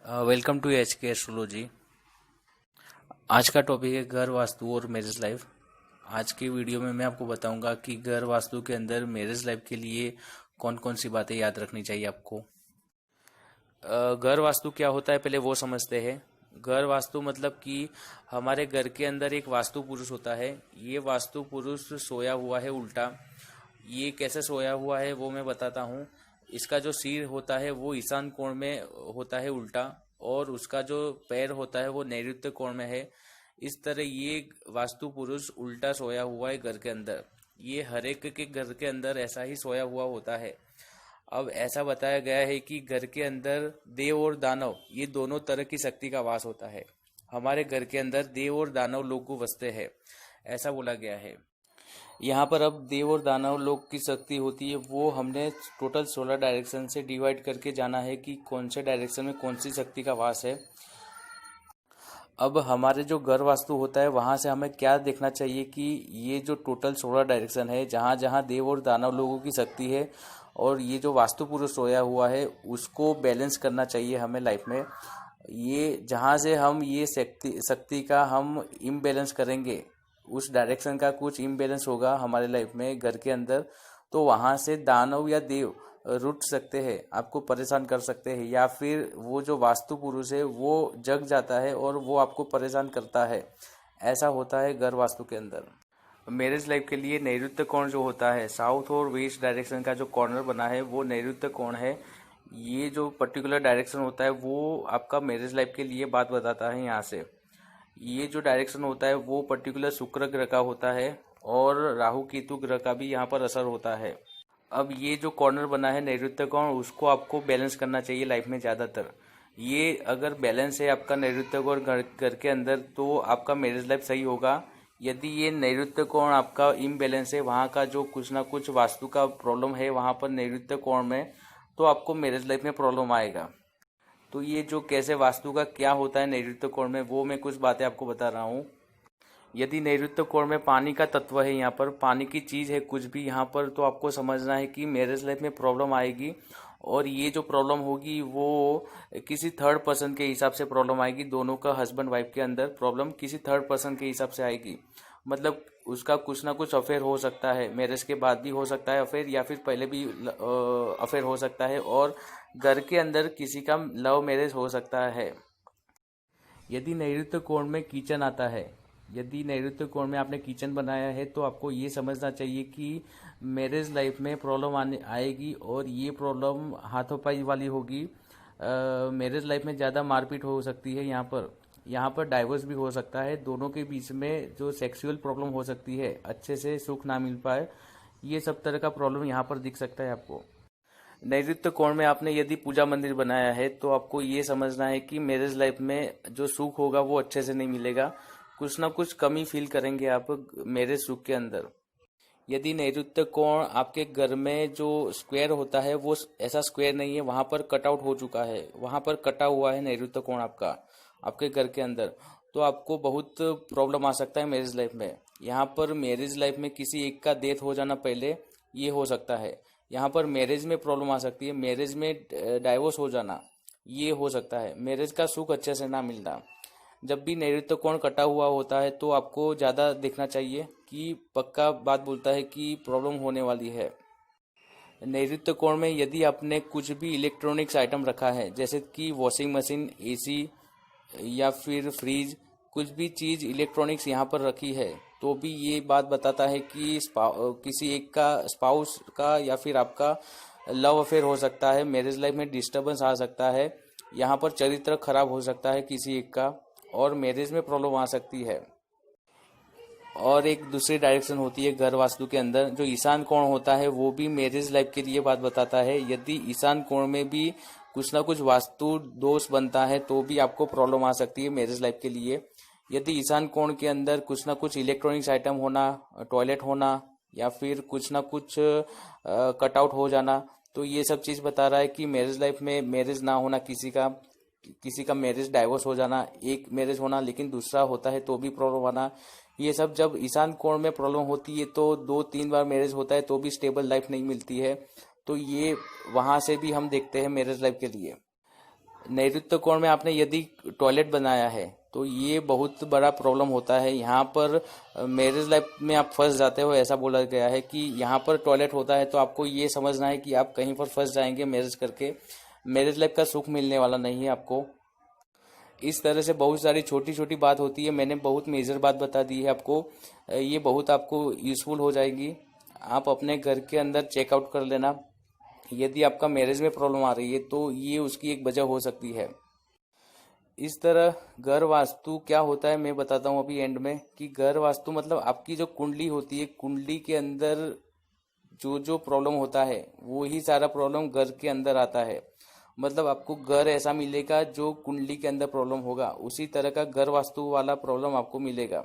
Welcome to H के astrology. आज का टॉपिक है घर वास्तु और मैरिज लाइफ। आज की वीडियो में मैं आपको बताऊंगा कि घर वास्तु के अंदर मैरिज लाइफ के लिए कौन कौन सी बातें याद रखनी चाहिए आपको। घर वास्तु क्या होता है पहले वो समझते हैं। घर वास्तु मतलब कि हमारे घर के अंदर एक वास्तु पुरुष होता है। ये वास्तु पुरुष सोया हुआ है उल्टा। ये कैसे सोया हुआ है वो मैं बताता हूँ। इसका जो सिर होता है वो ईशान कोण में होता है उल्टा, और उसका जो पैर होता है वो नैऋत्य कोण में है। इस तरह ये वास्तु पुरुष उल्टा सोया हुआ है घर के अंदर। ये हर एक के घर के अंदर ऐसा ही सोया हुआ होता है। अब ऐसा बताया गया है कि घर के अंदर देव और दानव ये दोनों तरह की शक्ति का वास होता है। हमारे घर के अंदर देव और दानव लोग बसते हैं, ऐसा बोला गया है। यहाँ पर अब देव और दानव लोग की शक्ति होती है वो हमने टोटल 16 डायरेक्शन से डिवाइड करके जाना है कि कौन से डायरेक्शन में कौन सी शक्ति का वास है। अब हमारे जो घर वास्तु होता है वहाँ से हमें क्या देखना चाहिए कि ये जो टोटल 16 डायरेक्शन है जहाँ जहाँ देव और दानव लोगों की शक्ति है और ये जो वास्तु पुरुष सोया हुआ है उसको बैलेंस करना चाहिए हमें लाइफ में। ये जहाँ से हम ये शक्ति का हम इम्बैलेंस करेंगे, उस डायरेक्शन का कुछ इम्बैलेंस होगा हमारे लाइफ में घर के अंदर, तो वहाँ से दानव या देव रुठ सकते हैं, आपको परेशान कर सकते हैं, या फिर वो जो वास्तु पुरुष है वो जग जाता है और वो आपको परेशान करता है। ऐसा होता है घर वास्तु के अंदर। मैरिज लाइफ के लिए नैऋत्य कोण जो होता है, साउथ और वेस्ट डायरेक्शन का जो कॉर्नर बना है वो नैऋत्य कोण है। ये जो पर्टिकुलर डायरेक्शन होता है वो आपका मैरिज लाइफ के लिए बात बताता है। यहाँ से ये जो डायरेक्शन होता है वो पर्टिकुलर शुक्र ग्रह का होता है और राहु केतु ग्रह का भी यहाँ पर असर होता है। अब ये जो कॉर्नर बना है नैऋत्य कोण उसको आपको बैलेंस करना चाहिए लाइफ में ज़्यादातर। ये अगर बैलेंस है आपका नैऋत्य कोण घर के अंदर तो आपका मैरिज लाइफ सही होगा। यदि ये नैऋत्य कोण आपका इम्बैलेंस है, वहाँ का जो कुछ ना कुछ वास्तु का प्रॉब्लम है वहाँ पर नैऋत्य कोण में, तो आपको मैरिज लाइफ में प्रॉब्लम आएगा। तो ये जो कैसे वास्तु का क्या होता है नैऋत्य कोण में वो मैं कुछ बातें आपको बता रहा हूँ। यदि नैऋत्य कोण में पानी का तत्व है, यहाँ पर पानी की चीज़ है कुछ भी यहाँ पर, तो आपको समझना है कि मैरिज लाइफ में प्रॉब्लम आएगी। और ये जो प्रॉब्लम होगी वो किसी थर्ड पर्सन के हिसाब से प्रॉब्लम आएगी। दोनों का हस्बैंड वाइफ के अंदर प्रॉब्लम किसी थर्ड पर्सन के हिसाब से आएगी। मतलब उसका कुछ ना कुछ अफेयर हो सकता है, मैरिज के बाद भी हो सकता है अफेयर, या फिर पहले भी अफेयर हो सकता है, और घर के अंदर किसी का लव मैरिज हो सकता है। यदि नैऋत्य कोण में किचन आता है, यदि नैऋत्य कोण में आपने किचन बनाया है तो आपको ये समझना चाहिए कि मैरिज लाइफ में प्रॉब्लम आएगी, और ये प्रॉब्लम हाथोपाई वाली होगी। मैरिज लाइफ में ज़्यादा मारपीट हो सकती है। यहाँ पर डाइवोर्स भी हो सकता है। दोनों के बीच में जो सेक्सुअल प्रॉब्लम हो सकती है, अच्छे से सुख ना मिल पाए, ये सब तरह का प्रॉब्लम यहाँ पर दिख सकता है आपको। नैऋत्य कोण में आपने यदि पूजा मंदिर बनाया है तो आपको ये समझना है कि मैरिज लाइफ में जो सुख होगा वो अच्छे से नहीं मिलेगा। कुछ ना कुछ कमी फील करेंगे आप मैरिज सुख के अंदर। यदि नैऋत्य कोण आपके घर में जो स्क्वायर होता है वो ऐसा स्क्वायर नहीं है, वहां पर कटआउट हो चुका है, वहां पर कटा हुआ है नैऋत्य कोण आपका आपके घर के अंदर, तो आपको बहुत प्रॉब्लम आ सकता है मैरिज लाइफ में। यहाँ पर मैरिज लाइफ में किसी एक का डेथ हो जाना पहले ये हो सकता है। यहाँ पर मैरिज में प्रॉब्लम आ सकती है, मैरिज में डाइवोर्स हो जाना ये हो सकता है, मैरिज का सुख अच्छे से ना मिलना। जब भी नैऋत्य कोण कटा हुआ होता है तो आपको ज़्यादा देखना चाहिए कि पक्का बात बोलता है कि प्रॉब्लम होने वाली है। नैऋत्य कोण में यदि आपने कुछ भी इलेक्ट्रॉनिक्स आइटम रखा है, जैसे कि वॉशिंग मशीन, एसी या फिर फ्रिज, कुछ भी चीज़ इलेक्ट्रॉनिक्स यहाँ पर रखी है, तो भी ये बात बताता है कि किसी एक का स्पाउस का या फिर आपका लव अफेयर हो सकता है। मैरिज लाइफ में डिस्टर्बेंस आ सकता है, यहाँ पर चरित्र खराब हो सकता है किसी एक का, और मैरिज में प्रॉब्लम आ सकती है। और एक दूसरी डायरेक्शन होती है घर वास्तु के अंदर, जो ईशान कोण होता है वो भी मैरिज लाइफ के लिए बात बताता है। यदि ईशान कोण में भी कुछ ना कुछ वास्तु दोष बनता है तो भी आपको प्रॉब्लम आ सकती है मैरिज लाइफ के लिए। यदि ईशान कोण के अंदर कुछ ना कुछ इलेक्ट्रॉनिक्स आइटम होना, टॉयलेट होना, या फिर कुछ ना कुछ कटआउट हो जाना, तो ये सब चीज़ बता रहा है कि मैरिज लाइफ में मैरिज ना होना, किसी का मैरिज डाइवोर्स हो जाना, एक मैरिज होना लेकिन दूसरा होता है तो भी प्रॉब्लम आना। ये सब जब ईशान कोण में प्रॉब्लम होती है तो 2-3 बार मैरिज होता है तो भी स्टेबल लाइफ नहीं मिलती है। तो ये वहाँ से भी हम देखते हैं मैरिज लाइफ के लिए। नैऋत्य कोण में आपने यदि टॉयलेट बनाया है तो ये बहुत बड़ा प्रॉब्लम होता है। यहाँ पर मैरिज लाइफ में आप फंस जाते हो, ऐसा बोला गया है कि यहाँ पर टॉयलेट होता है तो आपको ये समझना है कि आप कहीं पर फंस जाएंगे मैरिज करके, मैरिज लाइफ का सुख मिलने वाला नहीं है आपको। इस तरह से बहुत सारी छोटी छोटी बात होती है, मैंने बहुत मेजर बात बता दी है आपको, ये बहुत आपको यूजफुल हो जाएगी। आप अपने घर के अंदर चेकआउट कर लेना, यदि आपका मैरिज में प्रॉब्लम आ रही है तो ये उसकी एक वजह हो सकती है। इस तरह घर वास्तु क्या होता है मैं बताता हूँ अभी एंड में, कि घर वास्तु मतलब आपकी जो कुंडली होती है, कुंडली के अंदर जो जो प्रॉब्लम होता है वो ही सारा प्रॉब्लम घर के अंदर आता है। मतलब आपको घर ऐसा मिलेगा जो कुंडली के अंदर प्रॉब्लम होगा, उसी तरह का घर वास्तु वाला प्रॉब्लम आपको मिलेगा।